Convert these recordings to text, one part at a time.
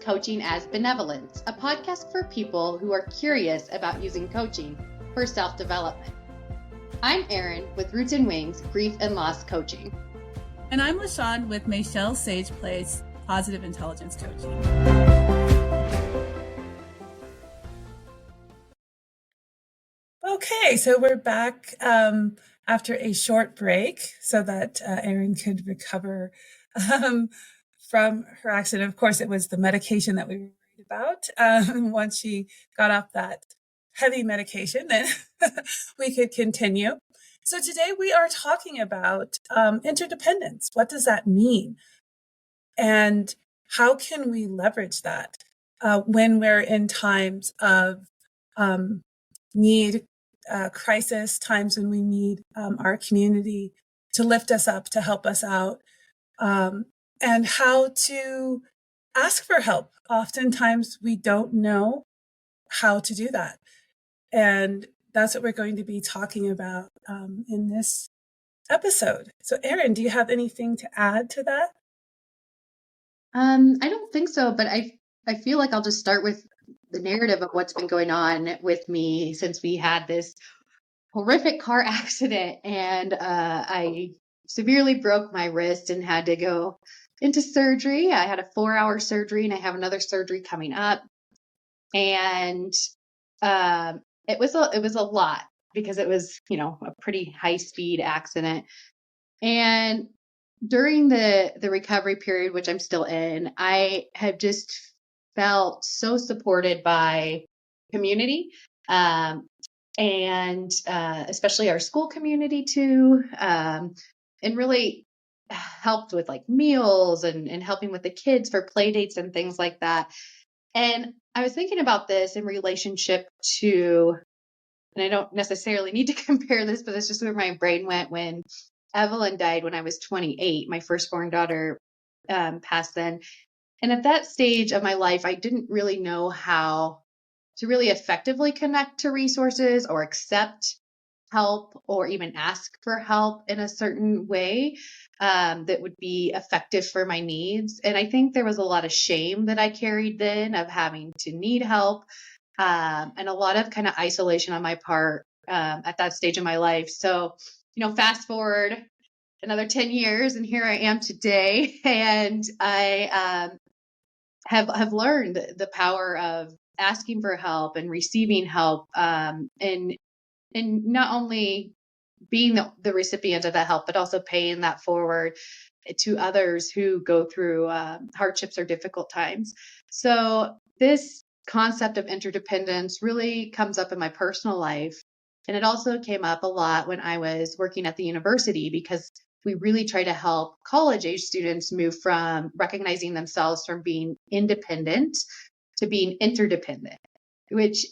Coaching as Benevolence, a podcast for people who are curious about using coaching for self-development. I'm Eryn with Roots and Wings Grief and Loss Coaching. And I'm L'Shawn with Michelle Sage Place Positive Intelligence Coaching. Okay, so we're back after a short break so that Eryn could recover from her accident. Of course, it was the medication that we were worried about. Once she got off that heavy medication, then we could continue. So today we are talking about interdependence. What does that mean? And how can we leverage that when we're in times of need, crisis, times when we need our community to lift us up, to help us out, and how to ask for help. Oftentimes we don't know how to do that. And that's what we're going to be talking about in this episode. So Eryn, do you have anything to add to that? I don't think so, but I feel like I'll just start with the narrative of what's been going on with me since we had this horrific car accident, and I severely broke my wrist and had to go into surgery. I had a 4-hour surgery, and I have another surgery coming up. And it was a lot because it was, a pretty high speed accident. And during the recovery period, which I'm still in, I have just felt so supported by community, and especially our school community too, and really helped with like meals and helping with the kids for play dates and things like that. And I was thinking about this in relationship to, and I don't necessarily need to compare this, but it's just where my brain went when Evelyn died when I was 28. My firstborn daughter passed then. And at that stage of my life, I didn't really know how to really effectively connect to resources or accept help or even ask for help in a certain way that would be effective for my needs. And I think there was a lot of shame that I carried then of having to need help, and a lot of kind of isolation on my part at that stage of my life. So, fast forward another 10 years and here I am today, and I have learned the power of asking for help and receiving help, and not only being the recipient of that help, but also paying that forward to others who go through hardships or difficult times. So this concept of interdependence really comes up in my personal life. And it also came up a lot when I was working at the university, because we really try to help college age students move from recognizing themselves from being independent to being interdependent, which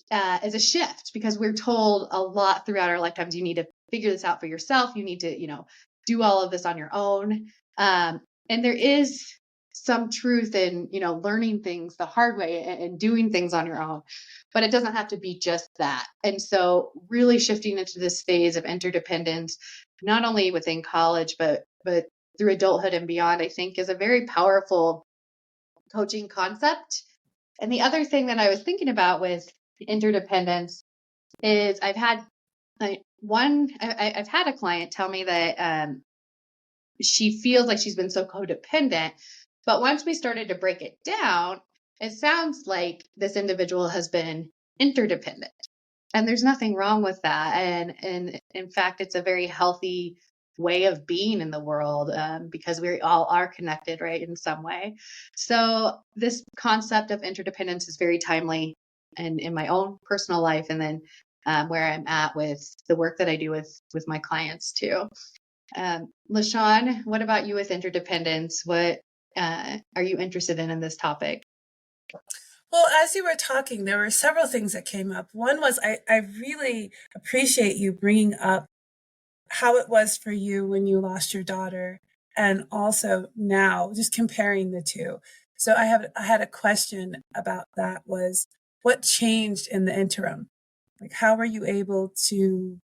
is a shift, because we're told a lot throughout our lifetimes, you need to figure this out for yourself. You need to, do all of this on your own. And there is some truth in, learning things the hard way and doing things on your own, but it doesn't have to be just that. And so really shifting into this phase of interdependence, not only within college, but through adulthood and beyond, I think is a very powerful coaching concept. And the other thing that I was thinking about with interdependence is I've had a client tell me that she feels like she's been so codependent, but once we started to break it down, it sounds like this individual has been interdependent, and there's nothing wrong with that. And in fact, it's a very healthy way of being in the world, because we all are connected, right, in some way. So this concept of interdependence is very timely and in my own personal life, and then where I'm at with the work that I do with my clients too. L'Shawn, what about you with interdependence? What are you interested in this topic? Well, as you were talking, there were several things that came up. One was I really appreciate you bringing up how it was for you when you lost your daughter, and also now, just comparing the two. So I had a question about that, was what changed in the interim? Like, how were you able to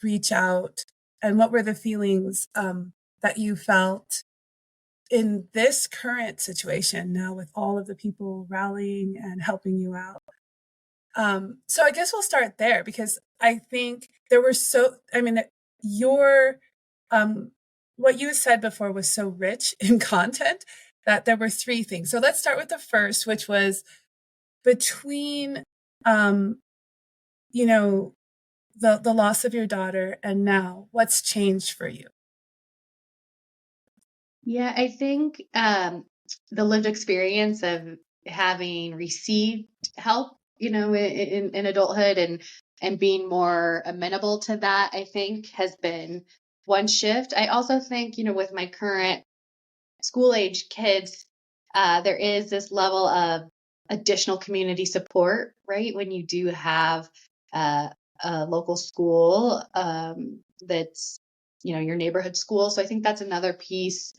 reach out, and what were the feelings that you felt in this current situation now, with all of the people rallying and helping you out. So I guess we'll start there, because I think your, what you said before was so rich in content that there were three things. So let's start with the first, which was between, you know, the loss of your daughter and now, what's changed for you? Yeah, I think the lived experience of having received help, in adulthood and being more amenable to that, I think has been one shift. I also think, with my current school age kids, there is this level of additional community support, right? When you do have uh, a local school that's, your neighborhood school. So I think that's another piece.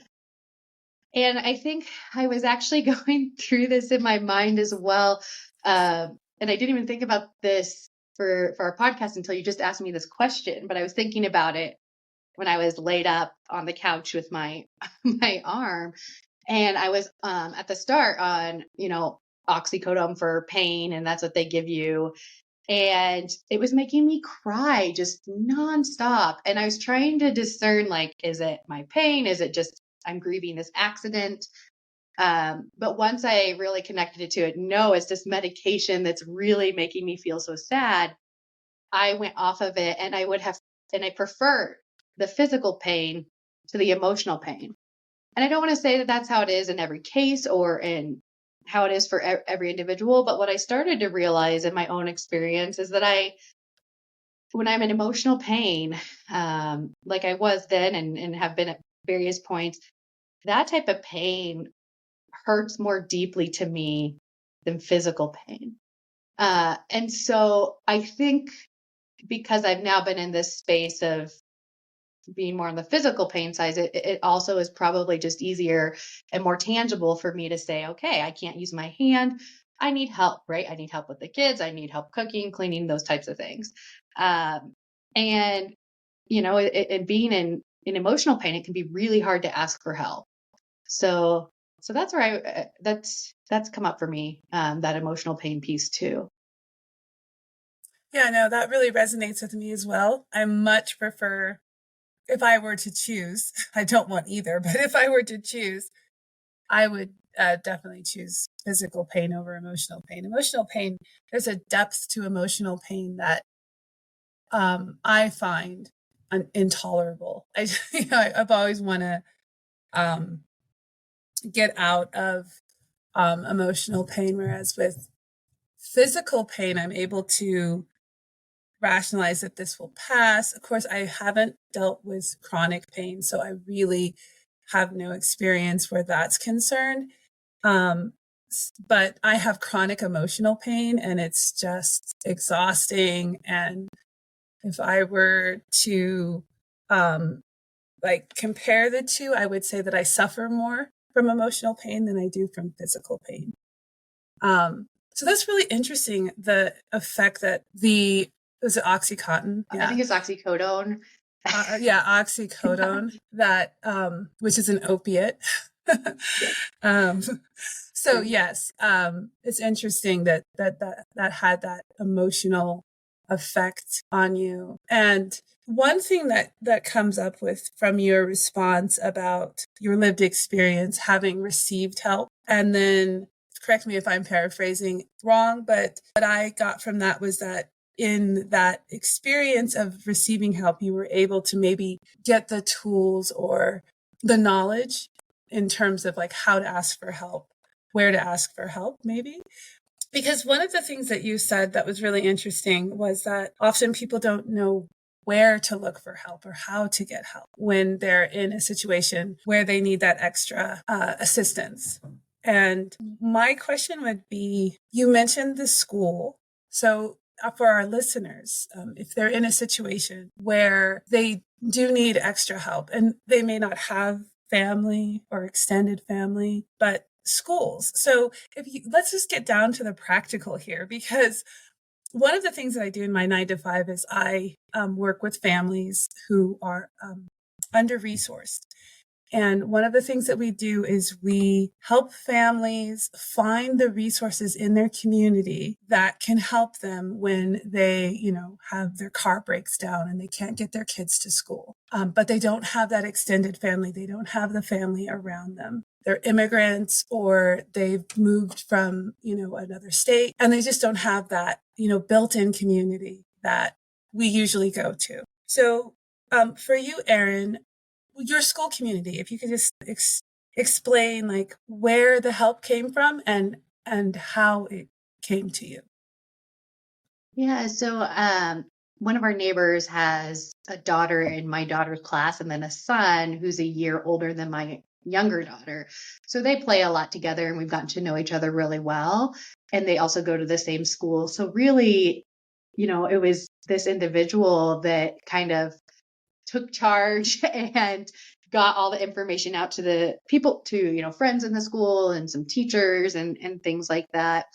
And I think I was actually going through this in my mind as well. And I didn't even think about this for our podcast until you just asked me this question, but I was thinking about it when I was laid up on the couch with my my arm. And I was at the start on, oxycodone for pain, and that's what they give you. And it was making me cry just nonstop. And I was trying to discern, like, is it my pain? Is it just I'm grieving this accident? But once I really connected it to it, no, it's this medication that's really making me feel so sad. I went off of it, and I prefer the physical pain to the emotional pain. And I don't want to say that that's how it is in every case or in how it is for every individual. But what I started to realize in my own experience is that when I'm in emotional pain, like I was then and have been at various points, that type of pain hurts more deeply to me than physical pain. And so I think because I've now been in this space of being more on the physical pain side, it also is probably just easier and more tangible for me to say, okay, I can't use my hand. I need help, right? I need help with the kids. I need help cooking, cleaning, those types of things. Um, and, being in emotional pain, it can be really hard to ask for help. So that's where that's come up for me, that emotional pain piece too. Yeah, no, that really resonates with me as well. I much prefer, if I were to choose, I don't want either, but if I were to choose, I would definitely choose physical pain over emotional pain. Emotional pain, there's a depth to emotional pain that I find intolerable. I've always want to um, get out of emotional pain, whereas with physical pain, I'm able to rationalize that this will pass. Of course, I haven't dealt with chronic pain, so I really have no experience where that's concerned. Um, but I have chronic emotional pain, and it's just exhausting. And if I were to um, like compare the two, I would say that I suffer more from emotional pain than I do from physical pain. So that's really interesting. The effect that was it Oxycontin? I Yeah. think it's oxycodone. Yeah, oxycodone, that which is an opiate. Yeah. um, so yes, it's interesting that had that emotional effect on you. And one thing that comes up with from your response about your lived experience having received help, and then correct me if I'm paraphrasing wrong, but what I got from that was that in that experience of receiving help, you were able to maybe get the tools or the knowledge in terms of like how to ask for help, where to ask for help, maybe. Because one of the things that you said that was really interesting was that often people don't know where to look for help or how to get help when they're in a situation where they need that extra assistance. And my question would be, you mentioned the school. So for our listeners, if they're in a situation where they do need extra help and they may not have family or extended family, but schools. So let's just get down to the practical here, because one of the things that I do in my 9 to 5 is I work with families who are under resourced. And one of the things that we do is we help families find the resources in their community that can help them when they, have their car breaks down and they can't get their kids to school. But they don't have that extended family. They don't have the family around them. They're immigrants or they've moved from, another state, and they just don't have that, built-in community that we usually go to. So for you, Eryn, your school community, if you could just explain like where the help came from and how it came to you. Yeah, so one of our neighbors has a daughter in my daughter's class and then a son who's a year older than my younger daughter. So they play a lot together and we've gotten to know each other really well. And they also go to the same school. So really, it was this individual that kind of took charge and got all the information out to the people, to friends in the school and some teachers and things like that.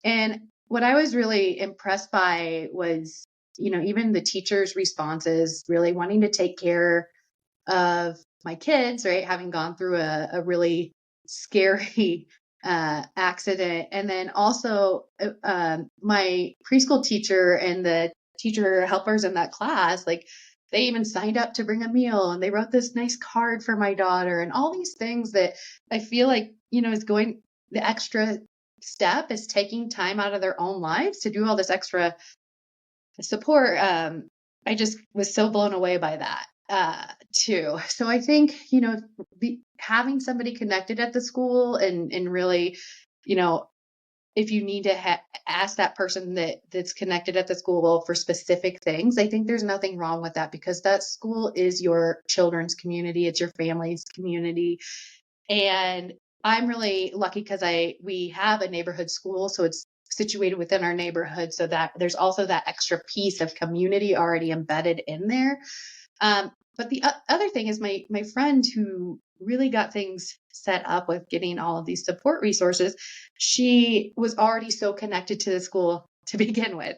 And what I was really impressed by was, even the teachers' responses, really wanting to take care of my kids, right? Having gone through a really scary accident. And then also my preschool teacher and the teacher helpers in that class, like they even signed up to bring a meal and they wrote this nice card for my daughter and all these things that I feel like, is going the extra step is taking time out of their own lives to do all this extra support. I just was so blown away by that too. So I think, having somebody connected at the school and really, if you need to ask that person that's connected at the school for specific things, I think there's nothing wrong with that because that school is your children's community. It's your family's community. And I'm really lucky because we have a neighborhood school, so it's situated within our neighborhood, so that there's also that extra piece of community already embedded in there. But the other thing is my friend who really got things set up with getting all of these support resources, she was already so connected to the school to begin with,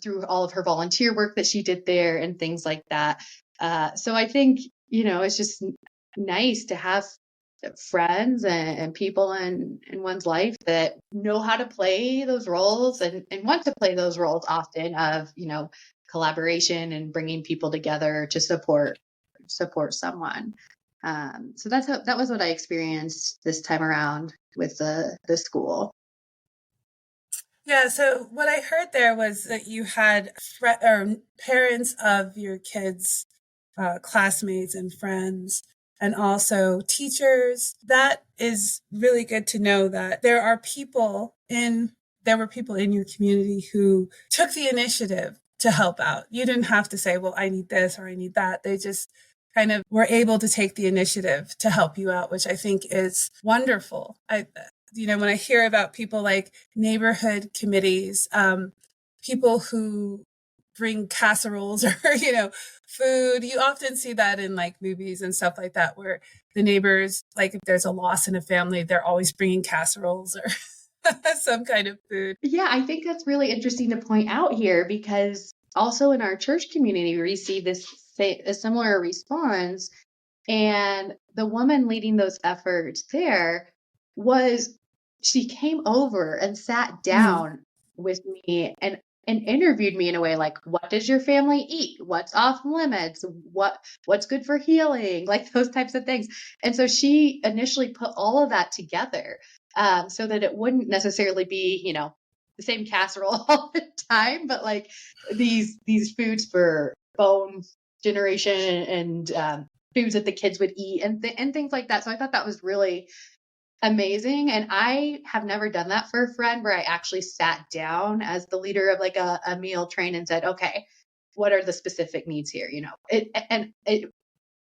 through all of her volunteer work that she did there and things like that. So I think, it's just nice to have friends and people in one's life that know how to play those roles and want to play those roles often of, collaboration and bringing people together to support someone. So that was what I experienced this time around with the school. Yeah, so what I heard there was that you had or parents of your kids, classmates and friends, and also teachers. That is really good to know that there were people in your community who took the initiative to help out. You didn't have to say, well, I need this or I need that. They just kind of were able to take the initiative to help you out, which I think is wonderful. When I hear about people like neighborhood committees, people who bring casseroles or, food, you often see that in like movies and stuff like that, where the neighbors, like if there's a loss in a family, they're always bringing casseroles or some kind of food. Yeah, I think that's really interesting to point out here because also in our church community, we received a similar response. And the woman leading those efforts there she came over and sat Mm. down with me and interviewed me in a way like, what does your family eat? What's off limits? What's good for healing? Like those types of things. And so she initially put all of that together, so that it wouldn't necessarily be, the same casserole all the time, but like these foods for bone generation and foods that the kids would eat and things like that. So I thought that was really amazing. And I have never done that for a friend where I actually sat down as the leader of like a meal train and said, okay, what are the specific needs here?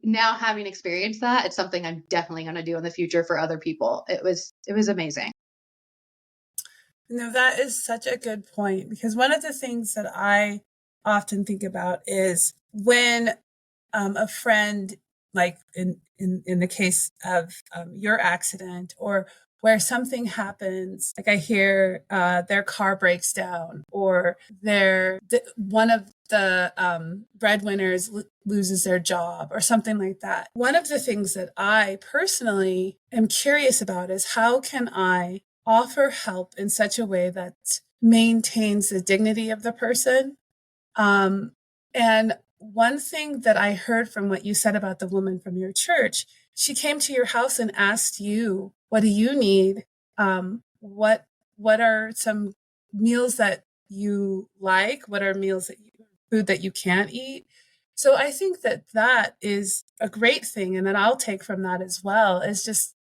Now having experienced that, it's something I'm definitely going to do in the future for other people. It was amazing. No, that is such a good point because one of the things that I often think about is when a friend, like in the case of your accident, or where something happens, like I hear their car breaks down, or one of the breadwinners loses their job or something like that. One of the things that I personally am curious about is how can I offer help in such a way that maintains the dignity of the person. And one thing that I heard from what you said about the woman from your church, she came to your house and asked you, what do you need? What are some meals that you like? What are food that you can't eat? So I think that that is a great thing. And that I'll take from that as well is just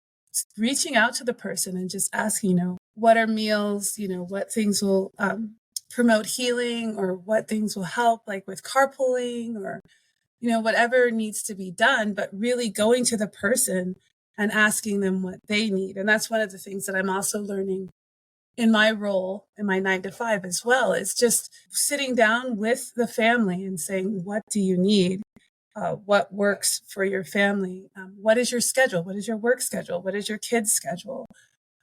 reaching out to the person and just asking, what are meals, what things will promote healing, or what things will help, like with carpooling, or whatever needs to be done, but really going to the person and asking them what they need. And that's one of the things that I'm also learning in my role in my 9 to 5 as well, is just sitting down with the family and saying, what do you need? What works for your family? What is your schedule? What is your work schedule? What is your kids' schedule?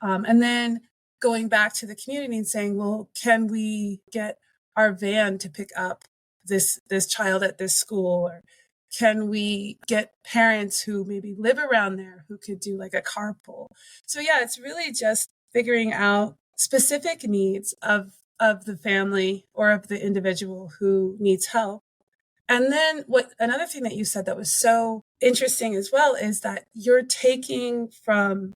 And then going back to the community and saying, well, can we get our van to pick up this child at this school? Or can we get parents who maybe live around there who could do like a carpool? So yeah, it's really just figuring out specific needs of the family or of the individual who needs help. And then another thing that you said that was so interesting as well is that you're taking from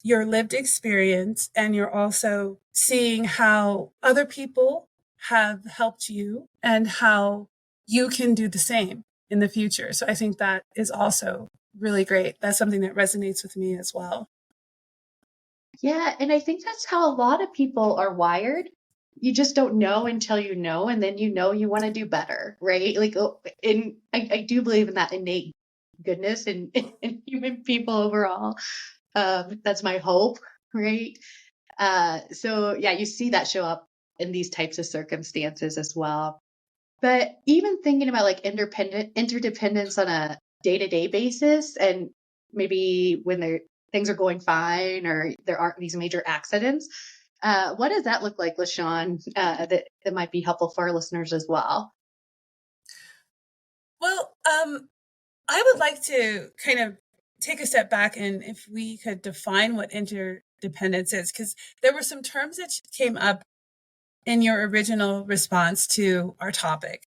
your lived experience, and you're also seeing how other people have helped you and how you can do the same in the future. So I think that is also really great. That's something that resonates with me as well. Yeah, and I think that's how a lot of people are wired. You just don't know until you know, and then you want to do better, right? Like, and I do believe in that innate goodness in human people overall. That's my hope, right? So yeah, you see that show up in these types of circumstances as well. But even thinking about like interdependence on a day-to-day basis, and maybe when things are going fine or there aren't these major accidents, what does that look like, L'Shawn? That might be helpful for our listeners as well. Well, I would like to kind of take a step back, and if we could define what interdependence is, because there were some terms that came up in your original response to our topic: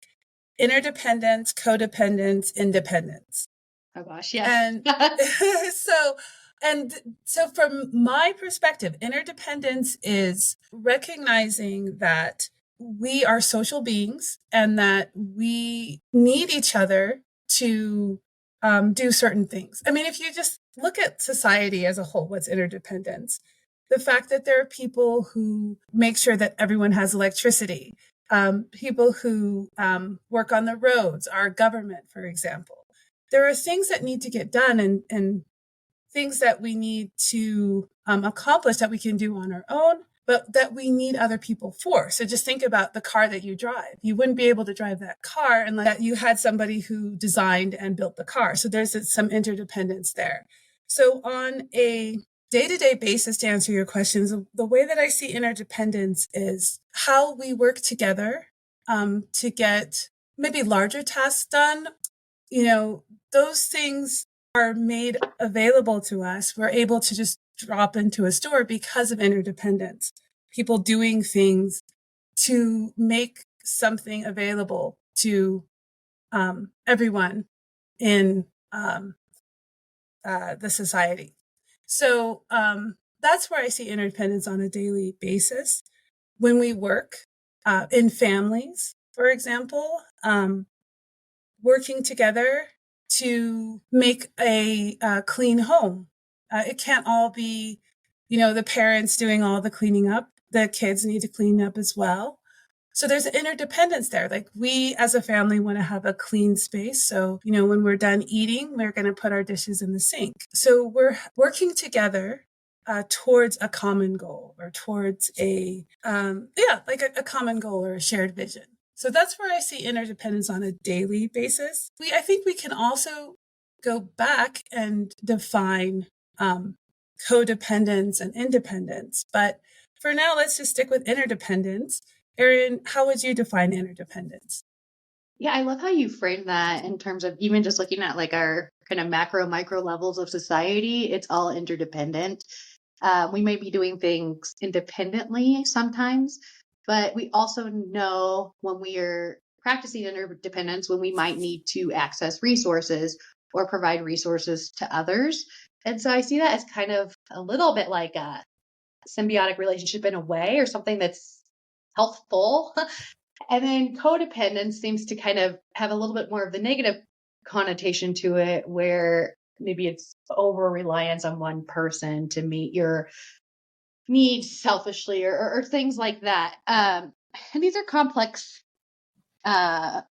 interdependence, codependence, independence. Oh gosh, yes. And so, so from my perspective, interdependence is recognizing that we are social beings and that we need each other to do certain things. I mean, if you just look at society as a whole, what's interdependence? The fact that there are people who make sure that everyone has electricity, people who work on the roads, our government, for example. There are things that need to get done, and things that we need to accomplish that we can do on our own, but that we need other people for. So just think about the car that you drive. You wouldn't be able to drive that car unless you had somebody who designed and built the car. So there's some interdependence there. So on a day-to-day basis, to answer your questions, the way that I see interdependence is how we work together to get maybe larger tasks done. Those things are made available to us. We're able to just drop into a store because of interdependence. People doing things to make something available to everyone in the society. So that's where I see interdependence on a daily basis. When we work in families, for example, working together to make a clean home. It can't all be, the parents doing all the cleaning up. The kids need to clean up as well. So there's an interdependence there. Like, we as a family want to have a clean space. So, when we're done eating, we're going to put our dishes in the sink. So we're working together towards a common goal, or towards a common goal or a shared vision. So that's where I see interdependence on a daily basis. I think we can also go back and define codependence and independence. But for now, let's just stick with interdependence. Eryn, how would you define interdependence? Yeah, I love how you frame that in terms of even just looking at like our kind of macro, micro levels of society. It's all interdependent. We may be doing things independently sometimes, but we also know when we are practicing interdependence, when we might need to access resources or provide resources to others. And so I see that as kind of a little bit like a symbiotic relationship in a way, or something that's healthful. And then codependence seems to kind of have a little bit more of the negative connotation to it, where maybe it's over reliance on one person to meet your needs selfishly, or things like that. And these are complex uh,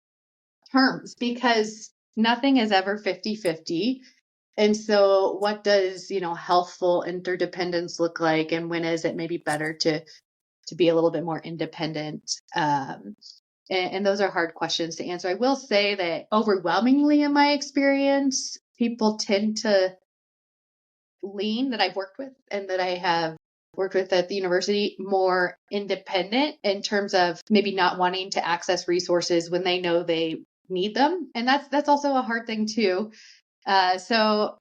terms because nothing is ever 50-50. And so what does, healthful interdependence look like? And when is it maybe better to be a little bit more independent? And those are hard questions to answer. I will say that overwhelmingly in my experience, people tend to lean, that I've worked with and that I have worked with at the university, more independent in terms of maybe not wanting to access resources when they know they need them. And that's also a hard thing too. So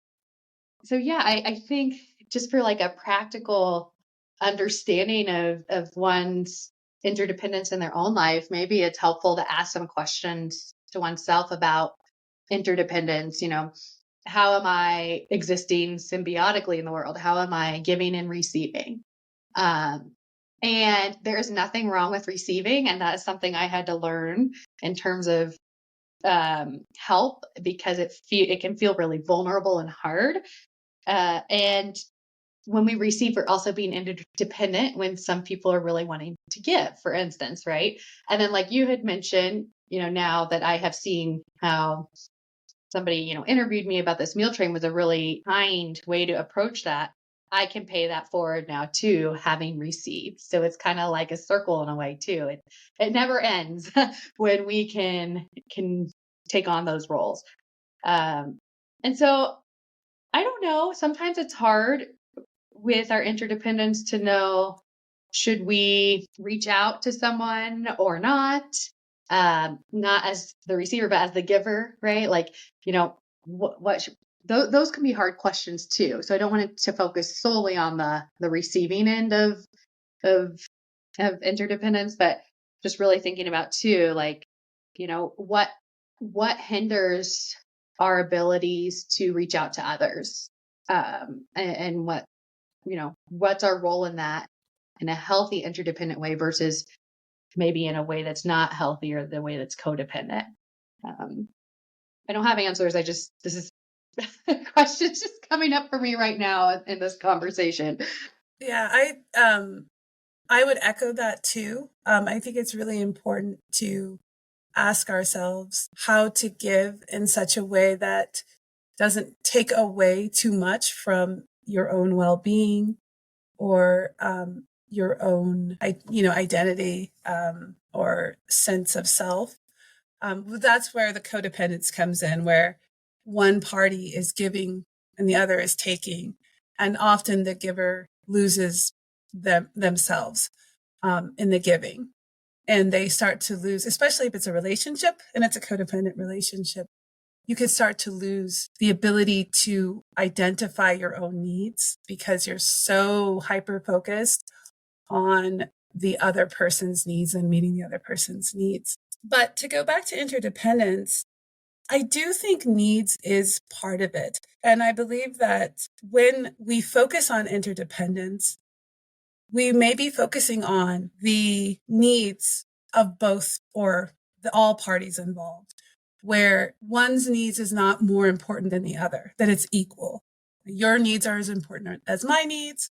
yeah, I think just for like a practical understanding of one's interdependence in their own life, maybe it's helpful to ask some questions to oneself about interdependence. How am I existing symbiotically in the world? How am I giving and receiving? Um, and there is nothing wrong with receiving, and that is something I had to learn in terms of help, because it can feel really vulnerable and hard. And when we receive, we're also being interdependent when some people are really wanting to give, for instance, right? And then, like you had mentioned, now that I have seen how somebody, interviewed me about this meal train was a really kind way to approach that. I can pay that forward now too, having received. So it's kind of like a circle in a way too. It never ends when we can take on those roles. Um, and so I don't know. Sometimes it's hard with our interdependence to know, should we reach out to someone or not? Not as the receiver, but as the giver, right? Like, what should, those can be hard questions too. So I don't want it to focus solely on the receiving end of interdependence, but just really thinking about too, like, what hinders our abilities to reach out to others, and what's our role in that, in a healthy interdependent way versus maybe in a way that's not healthy, or the way that's codependent. um, I don't have answers. This is questions just coming up for me right now in this conversation. Yeah, I would echo that too. I think it's really important to ask ourselves how to give in such a way that doesn't take away too much from your own well-being, or your own, identity, or sense of self. That's where the codependence comes in, where one party is giving and the other is taking, and often the giver loses themselves in the giving, and they start to lose, especially if it's a relationship and it's a codependent relationship. You could start to lose the ability to identify your own needs because you're so hyper focused on the other person's needs and meeting the other person's needs. But to go back to interdependence, I do think needs is part of it. And I believe that when we focus on interdependence, we may be focusing on the needs of both, or all parties involved, where one's needs is not more important than the other, that it's equal. Your needs are as important as my needs.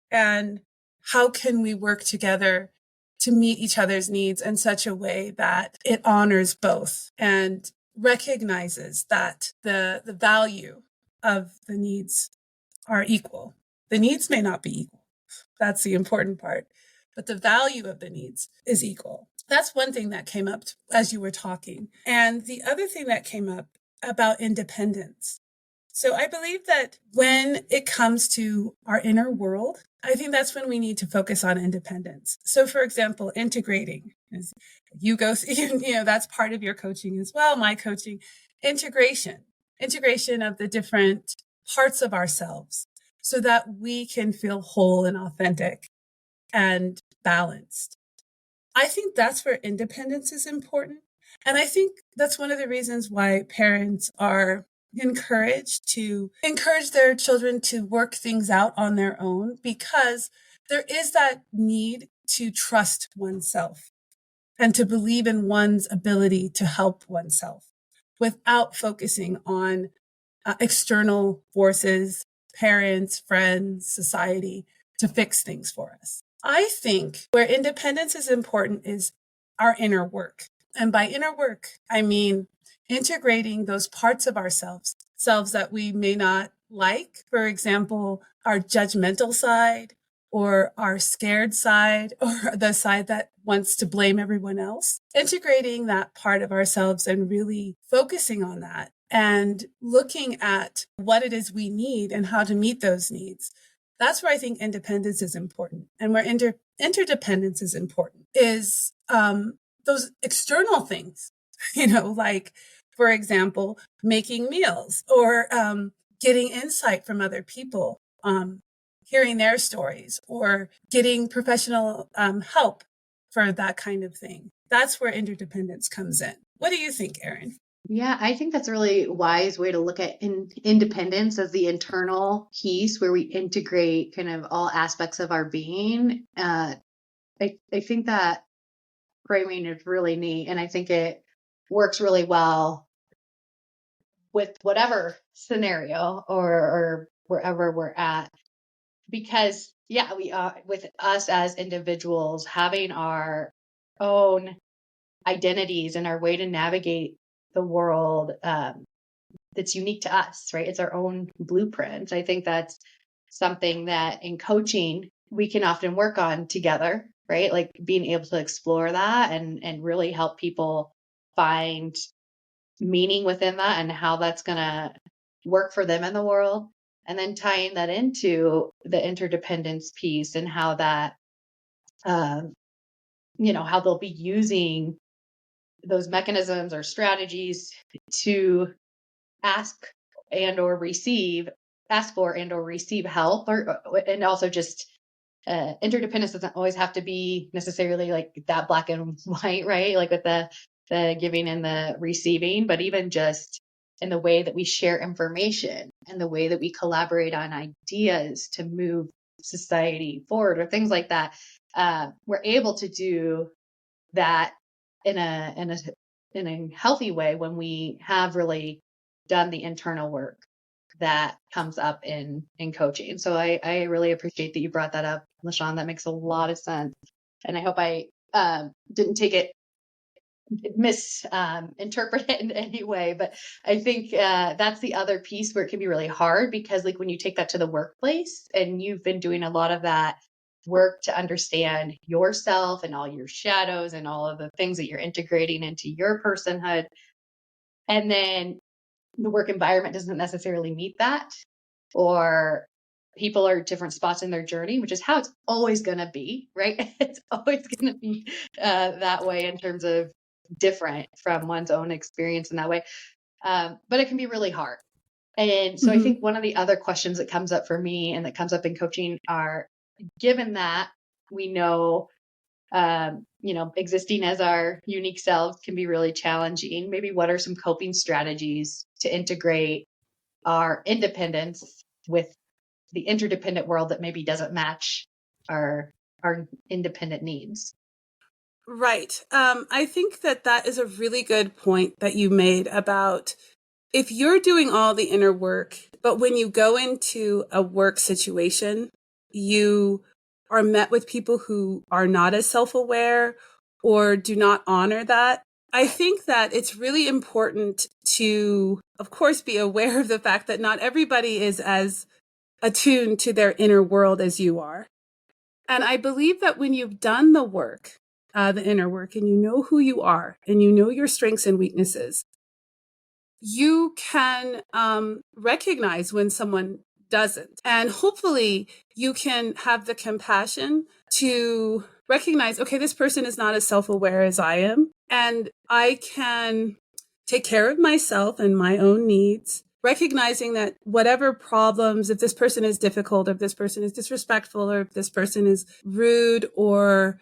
And how can we work together to meet each other's needs in such a way that it honors both and recognizes that the value of the needs are equal. The needs may not be equal. That's the important part. But the value of the needs is equal. That's one thing that came up as you were talking. And the other thing that came up about independence. So I believe that when it comes to our inner world, I think that's when we need to focus on independence. So, for example, integrating. Is you go, that's part of your coaching as well. My coaching, integration of the different parts of ourselves so that we can feel whole and authentic and balanced. I think that's where independence is important. And I think that's one of the reasons why parents are encouraged to encourage their children to work things out on their own, because there is that need to trust oneself and to believe in one's ability to help oneself without focusing on external forces, parents, friends, society to fix things for us. I think where independence is important is our inner work. And by inner work, I mean integrating those parts of ourselves, selves that we may not like. For example, our judgmental side, or our scared side, or the side that wants to blame everyone else. Integrating that part of ourselves and really focusing on that and looking at what it is we need and how to meet those needs. That's where I think independence is important. And where interdependence is important is those external things, like, for example, making meals or getting insight from other people, hearing their stories, or getting professional help for that kind of thing. That's where interdependence comes in. What do you think, Eryn? Yeah, I think that's a really wise way to look at independence as the internal piece where we integrate kind of all aspects of our being. I think that framing is really neat, and I think it works really well with whatever scenario or wherever we're at. Because yeah, we are, with us as individuals having our own identities and our way to navigate the world, that's unique to us, right? It's our own blueprint. I think that's something that in coaching we can often work on together, right? Like being able to explore that and really help people find meaning within that and how that's going to work for them in the world. And then tying that into the interdependence piece and how that, how they'll be using those mechanisms or strategies to ask and or receive ask for and or receive help, and also just interdependence doesn't always have to be necessarily like that black and white, right? Like with the giving and the receiving, but even just in the way that we share information and the way that we collaborate on ideas to move society forward or things like that, we're able to do that in a healthy way when we have really done the internal work that comes up in coaching. So I really appreciate that you brought that up, L'Shawn. That makes a lot of sense. And I hope I didn't take it misinterpret it in any way, but I think that's the other piece where it can be really hard, because like when you take that to the workplace and you've been doing a lot of that work to understand yourself and all your shadows and all of the things that you're integrating into your personhood, and then the work environment doesn't necessarily meet that, or people are at different spots in their journey, which is how it's always going to be, right? It's always going to be that way in terms of different from one's own experience in that way. But it can be really hard. And so I think one of the other questions that comes up for me and that comes up in coaching are, given that we know, existing as our unique selves can be really challenging, maybe what are some coping strategies to integrate our independence with the interdependent world that maybe doesn't match our independent needs? Right. I think that is a really good point that you made about if you're doing all the inner work, but when you go into a work situation, you are met with people who are not as self-aware or do not honor that. I think that it's really important to, of course, be aware of the fact that not everybody is as attuned to their inner world as you are. And I believe that when you've done the work, the inner work, and you know who you are and you know your strengths and weaknesses, you can recognize when someone doesn't. And hopefully you can have the compassion to recognize, okay, this person is not as self-aware as I am, and I can take care of myself and my own needs, recognizing that whatever problems, if this person is difficult, or if this person is disrespectful, or if this person is rude or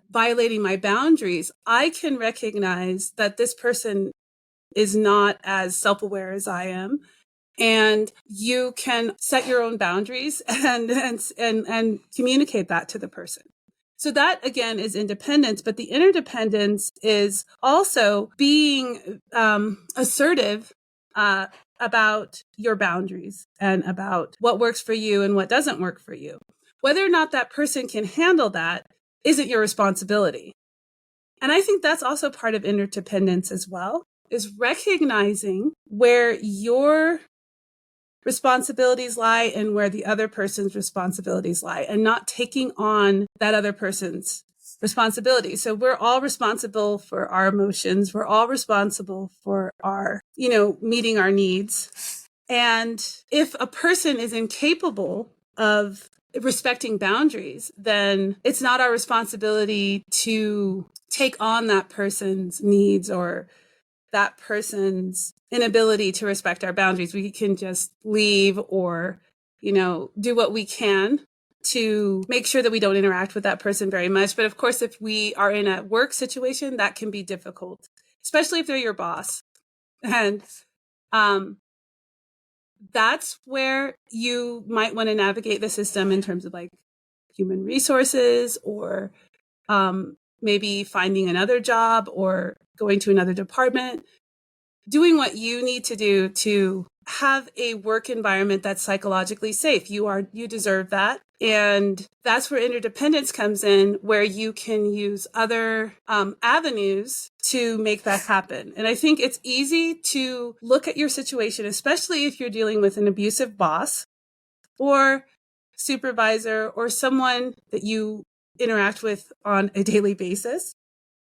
violating my boundaries, I can recognize that this person is not as self-aware as I am. And you can set your own boundaries and communicate that to the person. So that again is independence, but the interdependence is also being assertive about your boundaries and about what works for you and what doesn't work for you. Whether or not that person can handle that isn't your responsibility. And I think that's also part of interdependence as well, is recognizing where your responsibilities lie and where the other person's responsibilities lie, and not taking on that other person's responsibility. So we're all responsible for our emotions. We're all responsible for our, meeting our needs. And if a person is incapable of respecting boundaries, then it's not our responsibility to take on that person's needs or that person's inability to respect our boundaries. We can just leave or, do what we can to make sure that we don't interact with that person very much. But of course, if we are in a work situation, that can be difficult, especially if they're your boss. And that's where you might want to navigate the system in terms of like human resources, or maybe finding another job or going to another department, doing what you need to do to have a work environment that's psychologically safe. You deserve that. And that's where interdependence comes in, where you can use other avenues to make that happen. And I think it's easy to look at your situation, especially if you're dealing with an abusive boss or supervisor or someone that you interact with on a daily basis.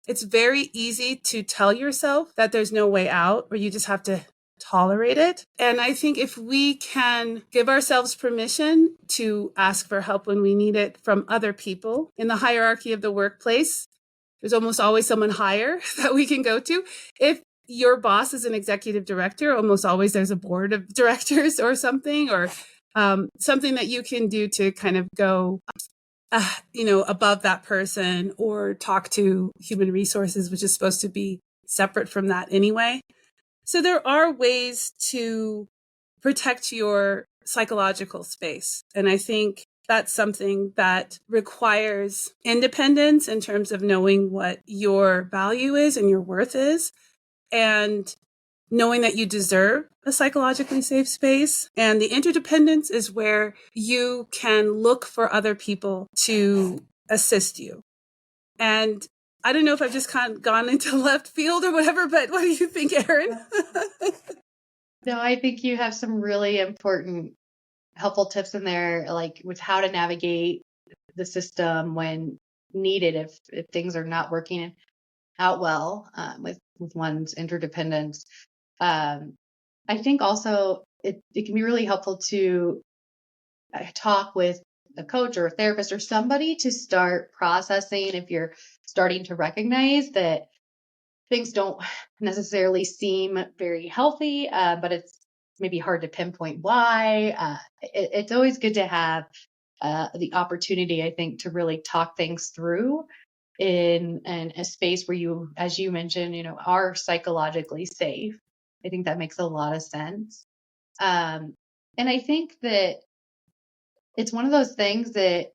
It's very easy to tell yourself that there's no way out, or you just have to tolerate it. And I think if we can give ourselves permission to ask for help when we need it from other people in the hierarchy of the workplace, there's almost always someone higher that we can go to. If your boss is an executive director, almost always there's a board of directors or something, or something that you can do to kind of go above that person, or talk to human resources, which is supposed to be separate from that anyway. So there are ways to protect your psychological space. And I think that's something that requires independence in terms of knowing what your value is and your worth is, and knowing that you deserve a psychologically safe space. And the interdependence is where you can look for other people to assist you. And I don't know if I've just kind of gone into left field or whatever, but what do you think, Eryn? No, I think you have some really important, helpful tips in there, like with how to navigate the system when needed, if things are not working out well with one's interdependence. I think also it can be really helpful to talk with a coach or a therapist or somebody to start processing if you're starting to recognize that things don't necessarily seem very healthy, but it's maybe hard to pinpoint why. It's always good to have the opportunity, I think, to really talk things through in a space where you, as you mentioned, are psychologically safe. I think that makes a lot of sense. And I think that it's one of those things that,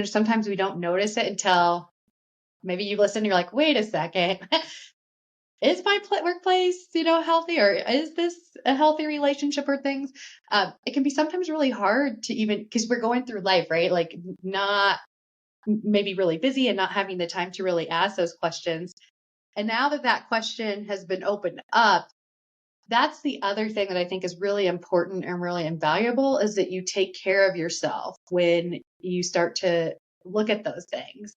sometimes we don't notice it until maybe you listen and you're like, wait a second, is my workplace, healthy, or is this a healthy relationship or things? It can be sometimes really hard to even, because we're going through life, right? Like not maybe really busy and not having the time to really ask those questions. And now that that question has been opened up, that's the other thing that I think is really important and really invaluable, is that you take care of yourself when you start to look at those things.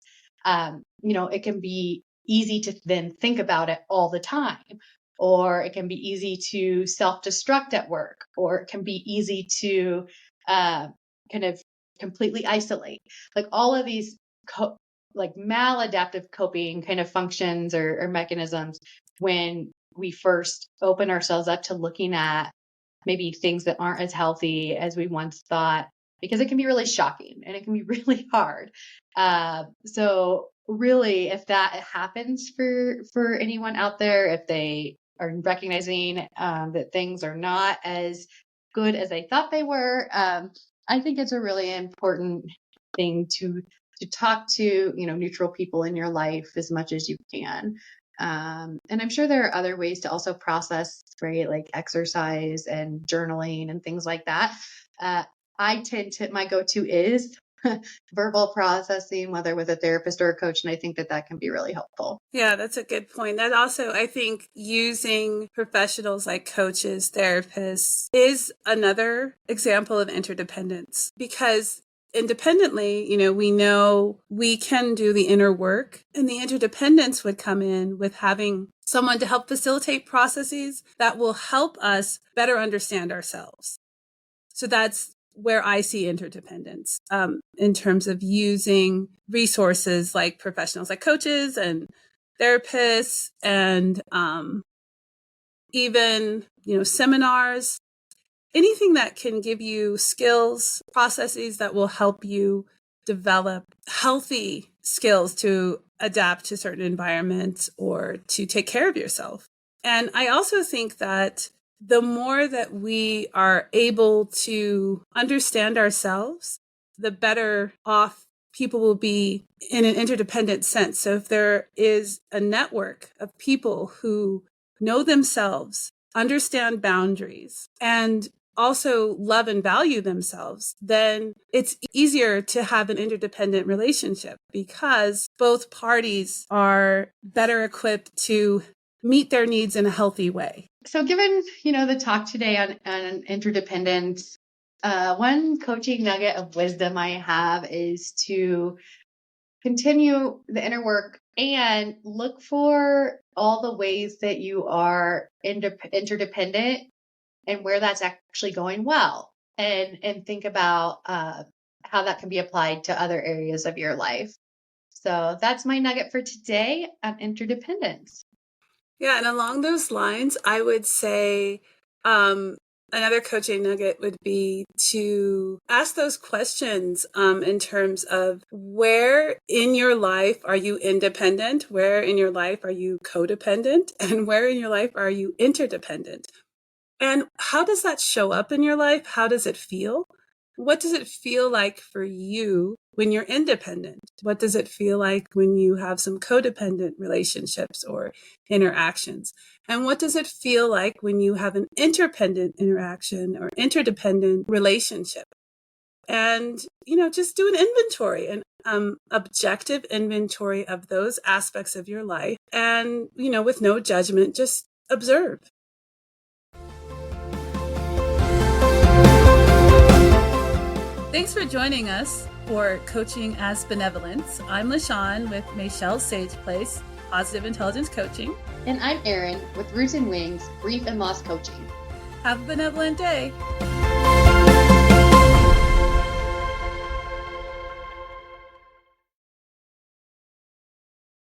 It can be easy to then think about it all the time, or it can be easy to self-destruct at work, or it can be easy to kind of completely isolate. Like all of these like maladaptive coping kind of functions or mechanisms when we first open ourselves up to looking at maybe things that aren't as healthy as we once thought, because it can be really shocking and it can be really hard. So really, if that happens for anyone out there, if they are recognizing that things are not as good as they thought they were, I think it's a really important thing to talk to, neutral people in your life as much as you can. And I'm sure there are other ways to also process, right? Like exercise and journaling and things like that. My go-to is verbal processing, whether with a therapist or a coach. And I think that can be really helpful. Yeah, that's a good point. That also, I think using professionals like coaches, therapists is another example of interdependence, because independently, we know we can do the inner work, and the interdependence would come in with having someone to help facilitate processes that will help us better understand ourselves. So that's where I see interdependence in terms of using resources like professionals like coaches and therapists and even, seminars, anything that can give you skills, processes that will help you develop healthy skills to adapt to certain environments or to take care of yourself. And I also think that the more that we are able to understand ourselves, the better off people will be in an interdependent sense. So if there is a network of people who know themselves, understand boundaries, and also love and value themselves, then it's easier to have an interdependent relationship because both parties are better equipped to meet their needs in a healthy way. So given, the talk today on interdependence, one coaching nugget of wisdom I have is to continue the inner work and look for all the ways that you are interdependent and where that's actually going well, and think about how that can be applied to other areas of your life. So that's my nugget for today on interdependence. Yeah, and along those lines, I would say another coaching nugget would be to ask those questions in terms of where in your life are you independent, where in your life are you codependent, and where in your life are you interdependent? And how does that show up in your life? How does it feel? What does it feel like for you when you're independent? What does it feel like when you have some codependent relationships or interactions? And what does it feel like when you have an interdependent interaction or interdependent relationship? And, just do an inventory, an objective inventory of those aspects of your life. And, with no judgment, just observe. Thanks for joining us for Coaching as Benevolence. I'm L'Shawn with Mayshell's Sage Place, Positive Intelligence Coaching. And I'm Eryn with Roots and Wings, Grief and Loss Coaching. Have a benevolent day.